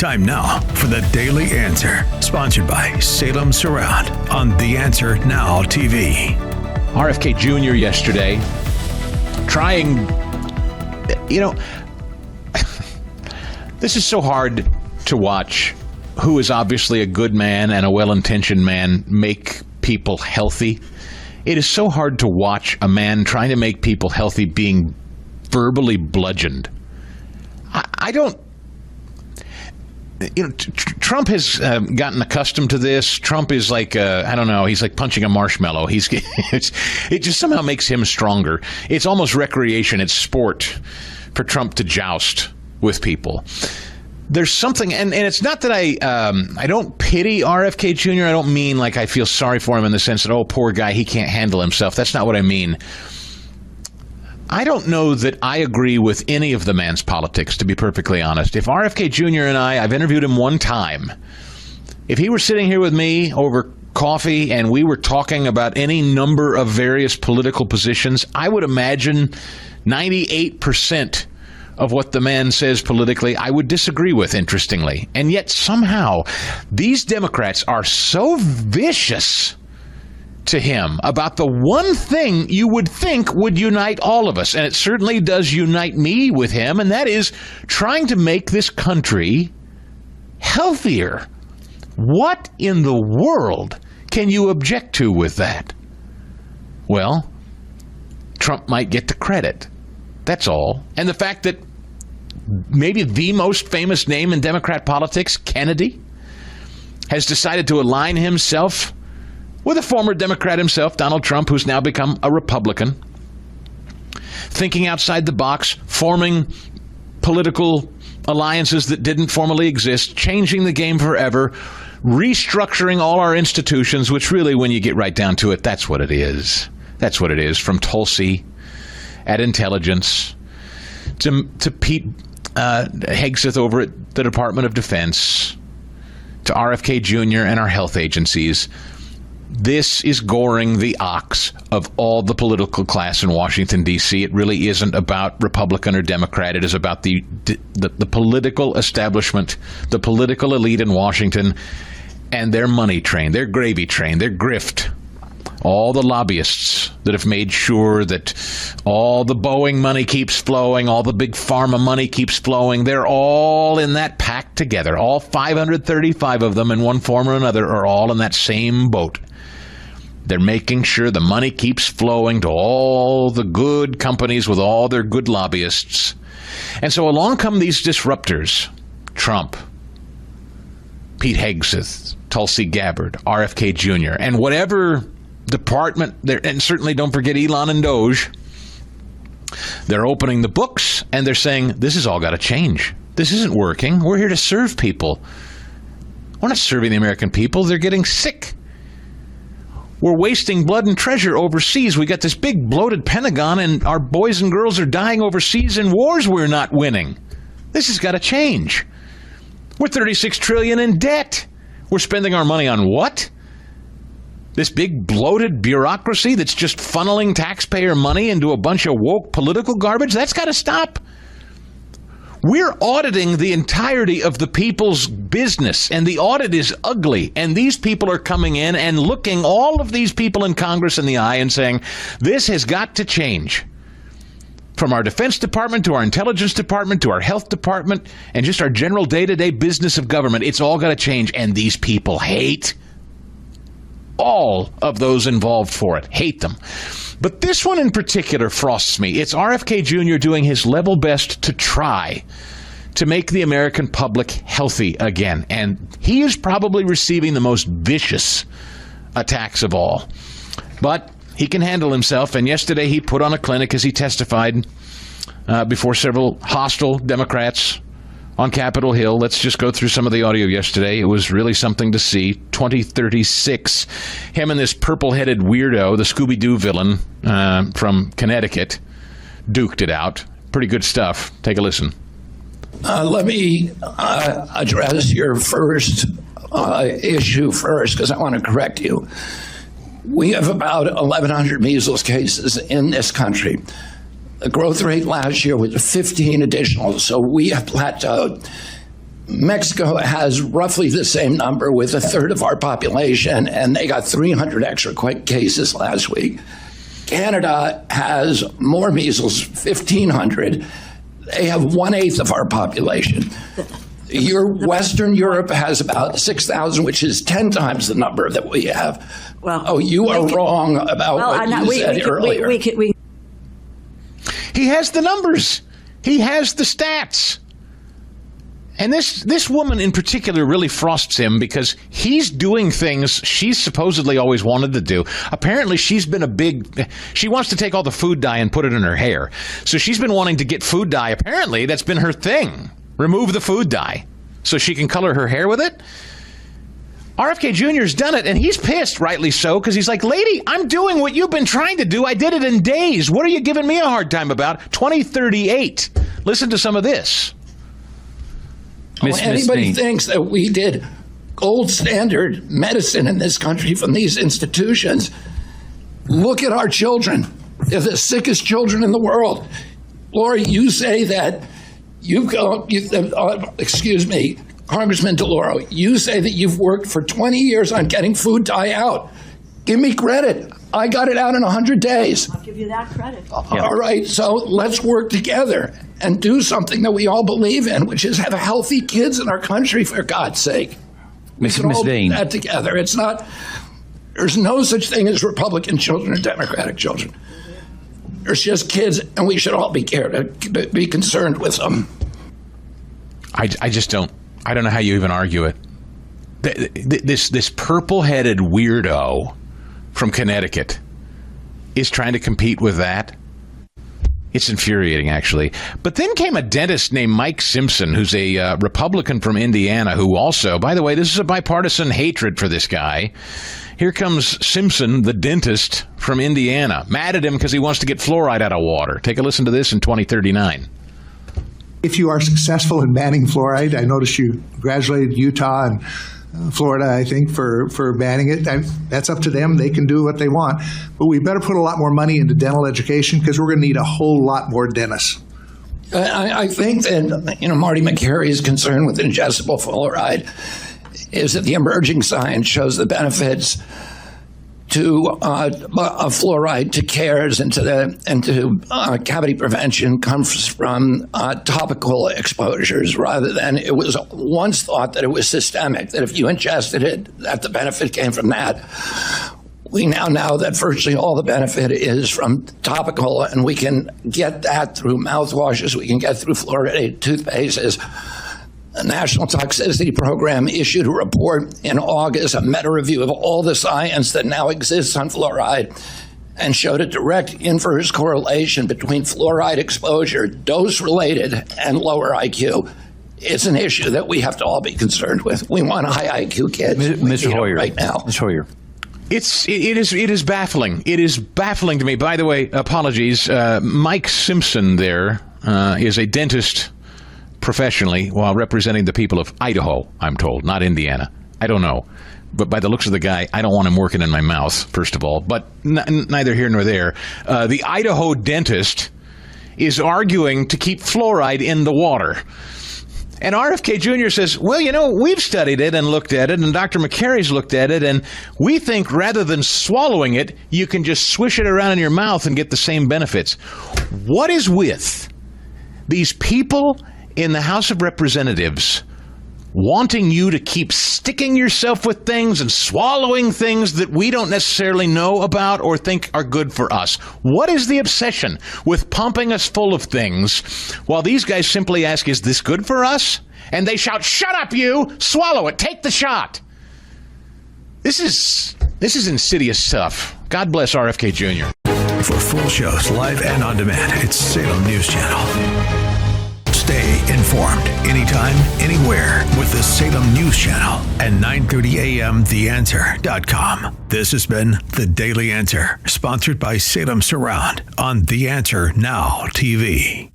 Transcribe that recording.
Time now for the Daily Answer, sponsored by Salem Surround on The Answer Now TV. RFK Jr. yesterday trying, this is so hard to watch. Who is obviously a good man and a well-intentioned man make people healthy. It is so hard to watch a man trying to make people healthy being verbally bludgeoned. Trump has gotten accustomed to this. Trump is like, he's like punching a marshmallow. It just somehow makes him stronger. It's almost recreation. It's sport for Trump to joust with people. There's something, and it's not that I don't pity RFK Jr. I don't mean like I feel sorry for him in the sense that, oh, poor guy, he can't handle himself. That's not what I mean. I don't know that I agree with any of the man's politics, to be perfectly honest. If RFK Jr. and I've interviewed him one time. If he were sitting here with me over coffee and we were talking about any number of various political positions, I would imagine 98% of what the man says politically I would disagree with, interestingly. And yet somehow these Democrats are so vicious to him about the one thing you would think would unite all of us, and it certainly does unite me with him, and that is trying to make this country healthier. What in the world can you object to with that? Well, Trump might get the credit. That's all. And the fact that maybe the most famous name in Democrat politics, Kennedy, has decided to align himself with a former Democrat himself, Donald Trump, who's now become a Republican, thinking outside the box, forming political alliances that didn't formally exist, changing the game forever, restructuring all our institutions, which really, when you get right down to it, that's what it is. That's what it is, from Tulsi at intelligence to Pete Hegseth over at the Department of Defense to RFK Jr. and our health agencies. This is goring the ox of all the political class in Washington, D.C. It really isn't about Republican or Democrat. It is about the political establishment, the political elite in Washington, and their money train, their gravy train, their grift. All the lobbyists that have made sure that all the Boeing money keeps flowing, all the big pharma money keeps flowing, they're all in that pack together. All 535 of them in one form or another are all in that same boat. They're making sure the money keeps flowing to all the good companies with all their good lobbyists. And so along come these disruptors. Trump, Pete Hegseth, Tulsi Gabbard, RFK Jr., and whatever department there, and certainly don't forget Elon and Doge. They're opening the books and they're saying, this has all got to change. This isn't working. We're here to serve people. We're not serving the American people. They're getting sick. We're wasting blood and treasure overseas. We got this big bloated Pentagon and our boys and girls are dying overseas in wars we're not winning. This has got to change. We're $36 trillion in debt. We're spending our money on what? This big bloated bureaucracy that's just funneling taxpayer money into a bunch of woke political garbage? That's got to stop. We're auditing the entirety of the people's business, and the audit is ugly. And these people are coming in and looking all of these people in Congress in the eye and saying, this has got to change. From our Defense Department to our Intelligence Department to our Health Department and just our general day-to-day business of government, it's all got to change. And these people hate all of those involved for it. Hate them. But this one in particular frosts me. It's RFK Jr. doing his level best to try to make the American public healthy again. And he is probably receiving the most vicious attacks of all. But he can handle himself. And yesterday he put on a clinic as he testified before several hostile Democrats on Capitol Hill. Let's just go through some of the audio yesterday. It was really something to see. 2036. Him and this purple-headed weirdo, the Scooby-Doo villain from Connecticut, duked it out. Pretty good stuff. Take a listen. Let me address your first issue first, because I want to correct you. We have about 1,100 measles cases in this country. The growth rate last year was 15 additional, so we have plateaued. Mexico has roughly the same number with a third of our population, and they got 300 extra cases last week. Canada has more measles, 1,500. They have 1/8 of our population. Western Europe has about 6,000, which is 10 times the number that we have. Well, you are wrong about what you said earlier. He has the numbers. He has the stats. And this woman in particular really frosts him because he's doing things she's supposedly always wanted to do. Apparently, she wants to take all the food dye and put it in her hair. So she's been wanting to get food dye. Apparently, that's been her thing. Remove the food dye so she can color her hair with it. RFK Jr.'s done it, and he's pissed, rightly so, because he's like, lady, I'm doing what you've been trying to do. I did it in days. What are you giving me a hard time about? 2038. Listen to some of this. Anybody thinks that we did gold standard medicine in this country from these institutions, look at our children. They're the sickest children in the world. Laura, you say that Congressman DeLauro, you say that you've worked for 20 years on getting food dye out. Give me credit. I got it out in 100 days. I'll give you that credit. All right, so let's work together and do something that we all believe in, which is have healthy kids in our country, for God's sake. Ms. Do Dean. that together. There's no such thing as Republican children or Democratic children. There's just kids, and we should all be concerned with them. I don't know how you even argue it. This purple-headed weirdo from Connecticut is trying to compete with that. It's infuriating, actually. But then came a dentist named Mike Simpson, who's a Republican from Indiana, who also, by the way, this is a bipartisan hatred for this guy. Here comes Simpson, the dentist from Indiana, mad at him because he wants to get fluoride out of water. Take a listen to this in 2039. If you are successful in banning fluoride, I noticed you congratulated Utah and Florida, I think, for banning it. That's up to them. They can do what they want. But we better put a lot more money into dental education because we're going to need a whole lot more dentists. I think that, Marty McCary's concern with ingestible fluoride is that the emerging science shows the benefits of fluoride to caries and to cavity prevention comes from topical exposures rather than it was once thought that it was systemic, that if you ingested it, that the benefit came from that. We now know that virtually all the benefit is from topical, and we can get that through mouthwashes, we can get through fluoridated toothpastes. The National Toxicity Program issued a report in August, a meta-review of all the science that now exists on fluoride, and showed a direct inverse correlation between fluoride exposure, dose-related, and lower IQ. It's an issue that we have to all be concerned with. We want high IQ kids. Mr. Hoyer, right now. Mr. Hoyer. It is baffling. It is baffling to me. By the way, apologies. Mike Simpson there is a dentist professionally while representing the people of Idaho, I'm told, not Indiana. I don't know. But by the looks of the guy, I don't want him working in my mouth, first of all. But neither here nor there. The Idaho dentist is arguing to keep fluoride in the water. And RFK Jr. says, well, we've studied it and looked at it, and Dr. McCary's looked at it, and we think rather than swallowing it, you can just swish it around in your mouth and get the same benefits. What is with these people in the House of Representatives wanting you to keep sticking yourself with things and swallowing things that we don't necessarily know about or think are good for us? What is the obsession with pumping us full of things while these guys simply ask, is this good for us? And they shout, shut up, you! Swallow it! Take the shot! This is insidious stuff. God bless RFK Jr. For full shows, live and on demand, it's Salem News Channel. Stay informed anytime, anywhere with the Salem News Channel and 9:30 a.m. TheAnswer.com. This has been The Daily Answer, sponsored by Salem Surround on The Answer Now TV.